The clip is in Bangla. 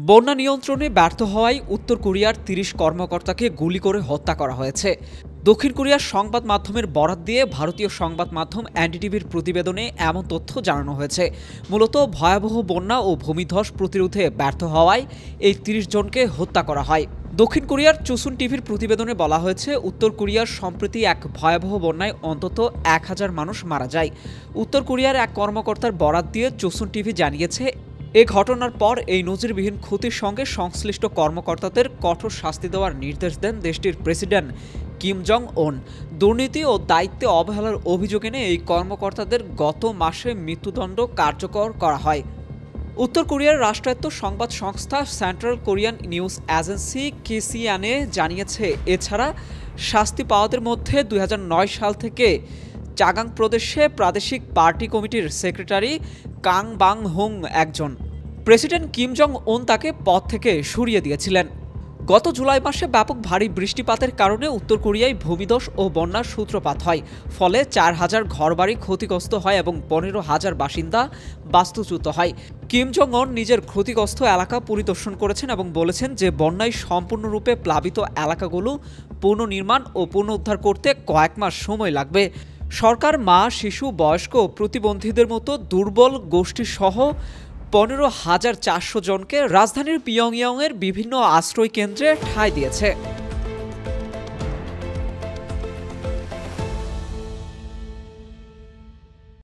বন্যা নিয়ন্ত্রণে ব্যর্থ হওয়ায় উত্তর কোরিয়ার ৩০ কর্মকর্তাকে গুলি করে হত্যা করা হয়েছে। দক্ষিণ কোরিয়ার সংবাদ মাধ্যমের বরাত দিয়ে ভারতীয় সংবাদ মাধ্যম এনডিটিভির প্রতিবেদনে এমন তথ্য জানানো হয়েছে। মূলত ভয়াবহ বন্যা ও ভূমিধস প্রতিরোধে ব্যর্থ হওয়ায় এই ৩০ জনকে হত্যা করা হয়। দক্ষিণ কোরিয়ার চুসুন টিভির প্রতিবেদনে বলা হয়েছে, উত্তর কোরিয়ার সম্প্রতি এক ভয়াবহ বন্যায় অন্তত ১,০০০ মানুষ মারা যায়। উত্তর কোরিয়ার এক কর্মকর্তার বরাত দিয়ে চুসুন টিভি জানিয়েছে, এ ঘটনার পর এই নজিরবিহীন ক্ষতির সঙ্গে সংশ্লিষ্ট কর্মকর্তাদের কঠোর শাস্তি দেওয়ার নির্দেশ দেন দেশটির প্রেসিডেন্ট কিম জং উন। দুর্নীতি ও দায়িত্বে অবহেলার অভিযোগ এনে এই কর্মকর্তাদের গত মাসে মৃত্যুদণ্ড কার্যকর করা হয়। উত্তর কোরিয়ার রাষ্ট্রায়ত্ত সংবাদ সংস্থা central Korean news agency KCNA জানিয়েছে, এছাড়া শাস্তি পাওয়াদের মধ্যে ২০০৯ সাল থেকে চাগাং প্রদেশে প্রাদেশিক পার্টি কমিটির সেক্রেটারি কাং বাং হুং একজন। প্রেসিডেন্ট কিম জং উন তাকে পদ থেকে সরিয়ে দিয়েছিলেন। গত জুলাই মাসে ব্যাপক ভারী বৃষ্টিপাতের কারণে উত্তর কোরিয়ায় ভূমিধস ও বন্যার সূত্রপাত হয়। ফলে ৪,০০০ ঘরবাড়ি ক্ষতিগ্রস্ত হয় এবং ১৫,০০০ বাসিন্দা বাস্তুচ্যুত হয়। কিম জং উন নিজের ক্ষতিগ্রস্ত এলাকা পরিদর্শন করেছেন এবং বলেছেন যে বন্যায় সম্পূর্ণরূপে প্লাবিত এলাকাগুলো পুনর্নির্মাণ ও পুনরুদ্ধার করতে কয়েক মাস সময় লাগবে। সরকার মা, শিশু, বয়স্ক ও প্রতিবন্ধীদের মতো দুর্বল গোষ্ঠীসহ ১৫,৪০০ জনকে রাজধানীর পিয়ংইয়ংয়ের বিভিন্ন আশ্রয় কেন্দ্রে ঠাঁই দিয়েছে।